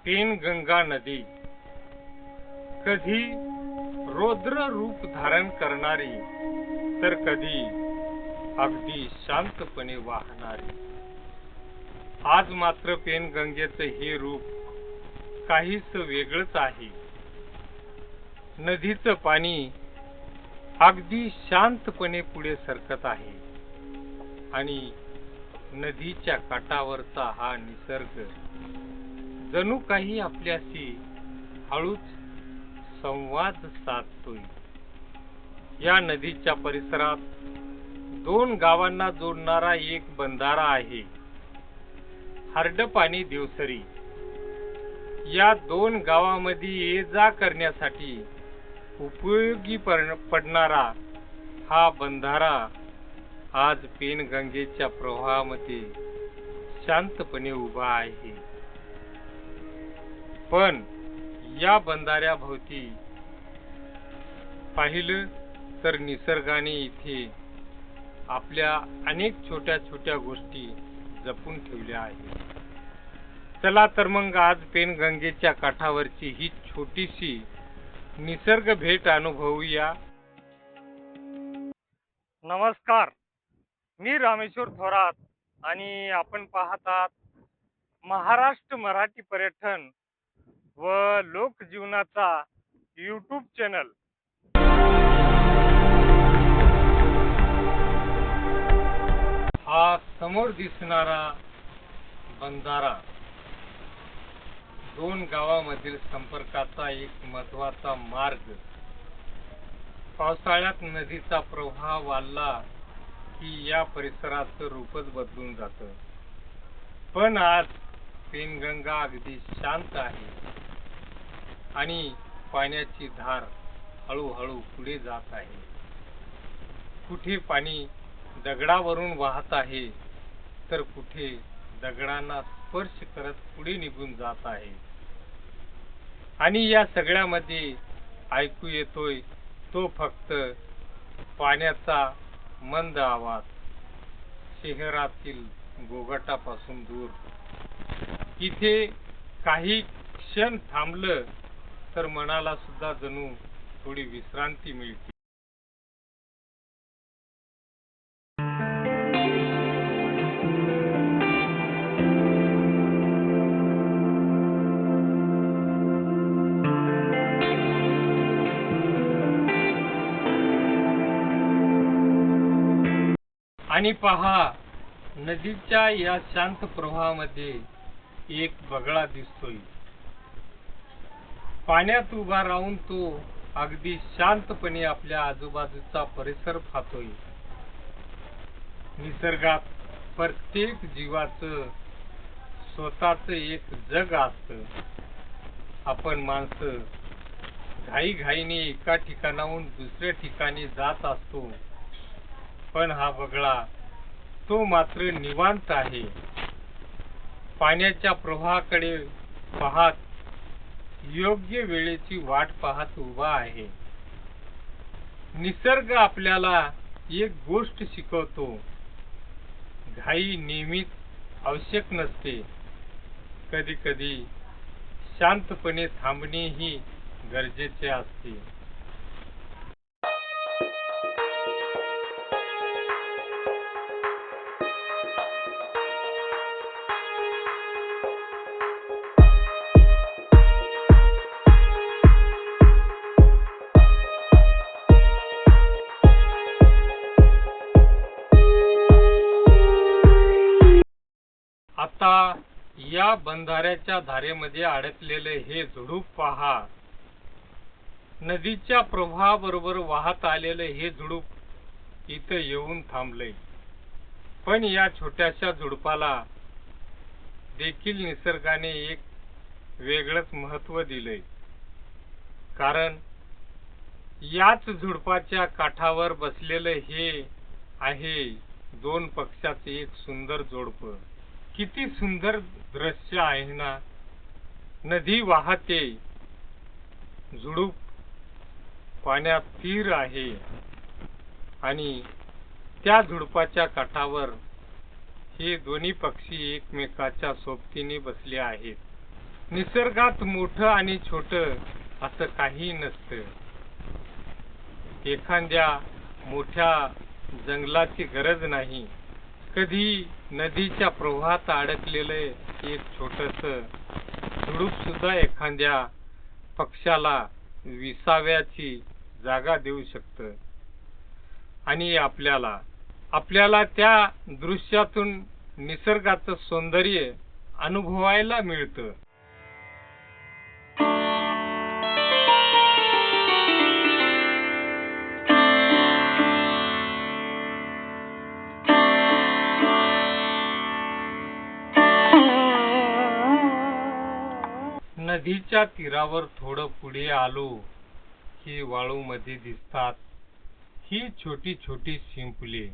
पेनगंगा नदी कधी रौद्र रूप धारण करणारी तर कधी अगदी शांतपणे वाहणारी। आज मात्र पेनगंगेचे हे रूप काहीच वेगळंच आहे। नदीचं पाणी अगदी शांतपणे पुढे सरकत आहे आणि नदीच्या काठावरचा हा निसर्ग जणू काही आपल्याशी हळूच संवाद साधतोय। या नदीच्या परिसरात दोन गावांना जोडणारा एक बंधारा आहे, हरडप आणि देवसरी। या दोन गावांमध्ये ये जा करण्यासाठी उपयोगी पडणारा हा बंधारा आज पेनगंगेच्या प्रवाहामध्ये शांतपणे उभा आहे। पण या बंधाऱ्याभोवती पाहिलं तर निसर्गाने इथे आपल्या अनेक छोट्या छोट्या गोष्टी जपून ठेवल्या आहेत। चला तर मग आज पेनगंगेच्या काठावरची ही छोटीशी निसर्ग भेट अनुभवूया। नमस्कार, मी रामेश्वर थोरात आणि आपण पाहत आहात महाराष्ट्र मराठी पर्यटन व लोकजीवनाचा यूट्यूब चॅनल। हा समोर दिसणारा बंधारा दोन गावांमधील संपर्काचा एक महत्त्वाचा मार्ग। पावसाळ्यात नदीचा प्रवाह वाढला की या परिसराचं रूपच बदलून जातं। पण आज पेनगंगा अगदी शांत आहे आणि पाण्याची धार हळूहळू पुढे जात आहे। कुठे पाणी दगडावरून वाहत आहे तर कुठे दगडांना स्पर्श करत पुढे निघून जात आहे। आणि या सगळ्यामध्ये ऐकू येतोय तो फक्त पाण्याचा मंद आवाज, शहरातील गोंगाटापासून दूर। इथे काही क्षण थांबलं तर मनाला सुद्धा जणू थोडी विश्रांती मिळते। आणि पहा, नदीच्या या शांत प्रवाहामध्ये एक बगळा दिसतोय। पाण्यात उभा राहून तो अगदी शांतपणे आपल्या आजूबाजूचा परिसर पाहतोय। निसर्गात प्रत्येक जीवाचं स्वतःच एक जग असतं। आपण माणसं घाईघाईने एका ठिकाणाहून दुसऱ्या ठिकाणी जात असतो, पण हा बगळा तो मात्र निवांत आहे। पाण्याच्या प्रवाहाकडे पाहत योग्य वेळेची वाट पाहत उभा आहे। निसर्ग आपल्याला एक गोष्ट शिकवतो, घाई नेहमीच आवश्यक नसते। कधी कधी शांतपणे थांबणे ही गरजेचे असते। आता या बंधाऱ्याच्या धारेमध्ये अडकलेले हे झुडूप पहा। नदीच्या प्रवाहाबरोबर वाहत आलेले हे झुडूप इथं येऊन थांबले। पण या छोट्याशा झुडपाला देखील निसर्गाने एक वेगळंच महत्त्व दिले। कारण याच झुडपाच्या काठावर बसलेले हे आहे दोन पक्ष्याचे एक सुंदर जोडपं। किती सुंदर दृश्य आहे ना। नदी वाहते, झुडूप पाण्यात स्थिर आहे आणि त्या झुडपाच्या काठावर हे दोन्ही पक्षी एकमेकाच्या सोबतीने बसले आहेत। निसर्गात मोठं आणि छोटं असं काही नसतं. एखाद्या मोठ्या जंगलाची गरज नाही. कधी नदीच्या प्रवाहात अडकलेलं एक छोटंसं झुडूप सुद्धा एखाद्या पक्ष्याला विसाव्याची जागा देऊ शकतं. आणि आपल्याला त्या दृश्यातून निसर्गाचं सौंदर्य अनुभवायला मिळतं. नदीच्या तीरावर थोडं पुढे आलो की वाळूमध्ये दिसतात ही छोटी छोटी शिंपले.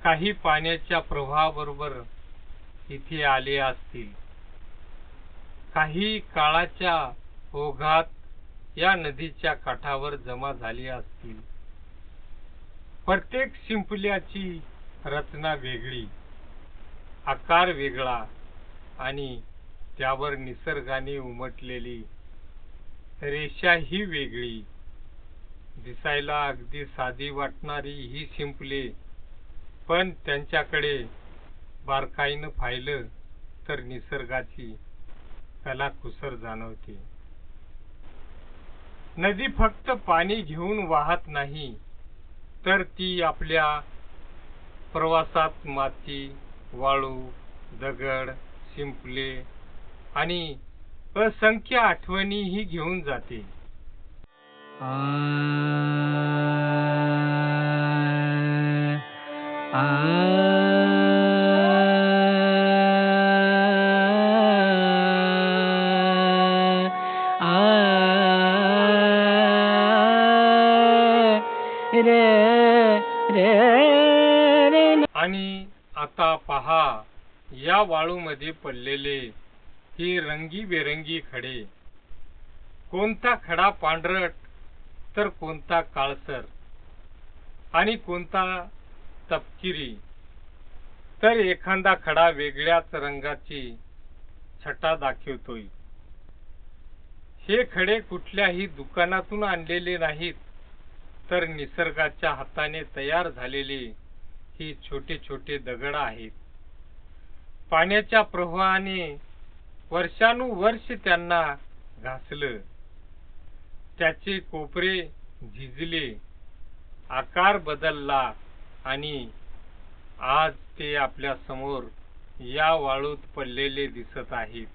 काही पाण्याच्या प्रवाहाबरोबर इथे आले असतील. काही काळाच्या ओघात या नदीच्या काठावर जमा झाली असतील. प्रत्येक शिंपल्याची रचना वेगळी, आकार वेगळा आणि त्यावर निसर्गाने उमटलेली रेषा ही वेगळी. दिसायला अगदी साधी वाटणारी ही शिंपले, पण त्यांच्याकडे बारकाईनं पाहिलं तर निसर्गाची कलाकुसर जाणवते. नदी फक्त पाणी घेऊन वाहत नाही, तर ती आपल्या प्रवासात माती, वाळू, दगड, शिंपले आणि असंख्य आठवणीही घेऊन जाते. आणि आता पहा, या वाळूमध्ये पडलेले ही रंगीबेरंगी खडे. कोणता खडा पांढरट तर कोणता काळसर आणि कोणता तपकिरी, तर एखादा खडा वेगळ्याच रंगाची छटा दाखवतोय. हे खडे कुठल्याही दुकानातून आणलेले नाहीत, तर निसर्गाच्या हाताने तयार झालेले ही छोटे छोटे दगड आहेत. पाण्याच्या प्रवाहाने वर्षानुवर्ष त्यांना घासलं, त्याचे कोपरे झिजले, आकार बदलला आणि आज ते आपल्या समोर या वाळूत पडलेले दिसत आहेत.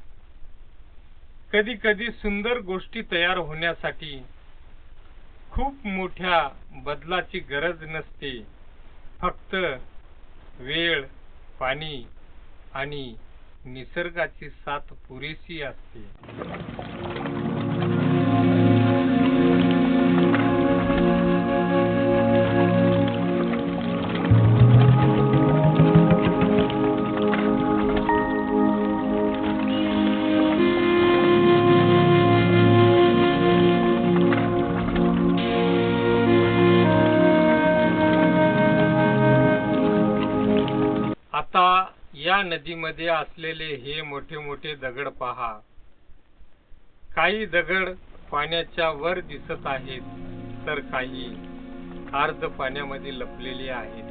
कधी कधी सुंदर गोष्टी तयार होण्यासाठी खूप मोठ्या बदलाची गरज नसते. फक्त वेळ, पाणी आणि निसर्गाची साथ पुरेशी असते. आता या नदीमध्ये असलेले हे मोठे मोठे दगड पहा. काही दगड पाण्याच्या वर दिसत आहेत, तर काही अर्ध पाण्यामध्ये लपलेले आहेत.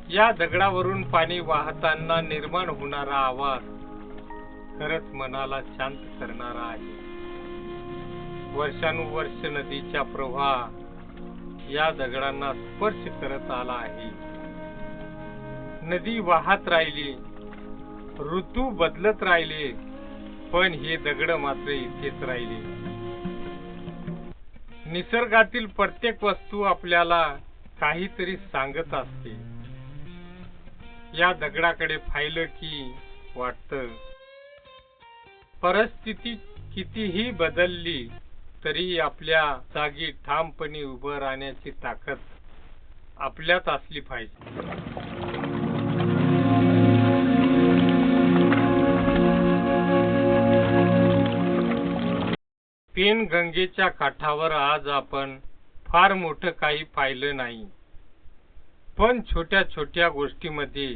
या दगडावरून पाणी वाहताना निर्माण होणारा आवाज खरंच मनाला शांत करणारा आहे. वर्षानुवर्ष नदीचा प्रवाह या दगडांना स्पर्श करत आला आहे. नदी वाहत राहिली, ऋतू बदलत राहिले, पण हे दगड मात्र इथेच राहिले. निसर्गातील प्रत्येक वस्तू आपल्याला काहीतरी सांगत असते. या दगडाकडे पाहिलं की वाटतं, परिस्थिती कितीही बदलली तरी आपल्या जागी ठामपणे उभं राहण्याची ताकद आपल्यात असली पाहिजे. पेनगंगेच्या काठावर आज आपण फार मोठं काही पाहिलं नाही, पण छोट्या छोट्या गोष्टींमध्ये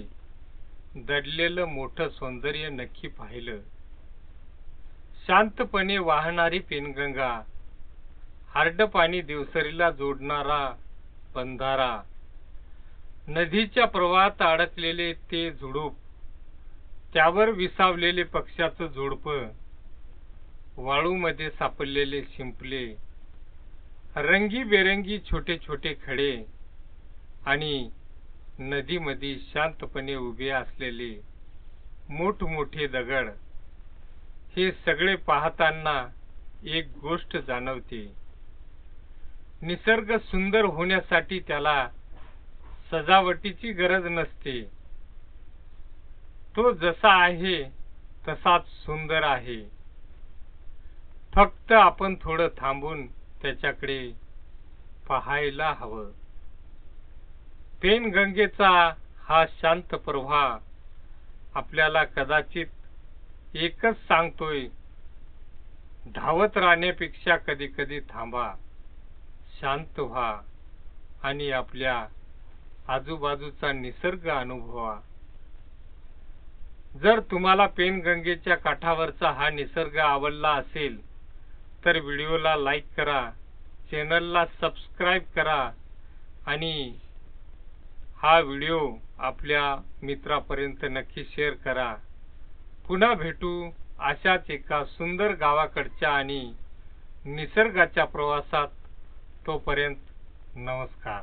दडलेलं मोठं सौंदर्य नक्की पाहिलं. शांतपणे वाहणारी पेनगंगा, हार्डपाणी देवसरीला जोडणारा बंधारा, नदीच्या प्रवाहात अडकलेले ते झुडूप, त्यावर विसावलेले पक्ष्याचं झुडपं, वाळूमध्ये सापडलेले शिंपले, रंगीबेरंगी छोटे छोटे खडे आणि नदीमध्ये शांतपणे उभे असलेले मोठमोठे दगड, हे सगळे पाहताना एक गोष्ट जाणवते. निसर्ग सुंदर होण्यासाठी त्याला सजावटीची गरज नसते. तो जसा आहे तसाच सुंदर आहे. फक्त आपण थोडं थांबून त्याच्याकडे पाहायला हवं. पेनगंगेचा हा शांत प्रवाह आपल्याला कदाचित एकच सांगतोय, धावत राहण्यापेक्षा कधी कधी थांबा, शांत व्हा आणि आपल्या आजूबाजूचा निसर्ग अनुभवा. जर तुम्हाला पेनगंगेच्या काठावरचा हा निसर्ग आवडला असेल तर व्हिडिओला लाईक करा, चॅनलला सबस्क्राईब करा आणि हा व्हिडिओ आपल्या मित्रापर्यंत नक्की शेअर करा. पुन्हा भेटू अशाच एका सुंदर गावाकडच्या आणि निसर्गाच्या प्रवासात. तोपर्यंत नमस्कार.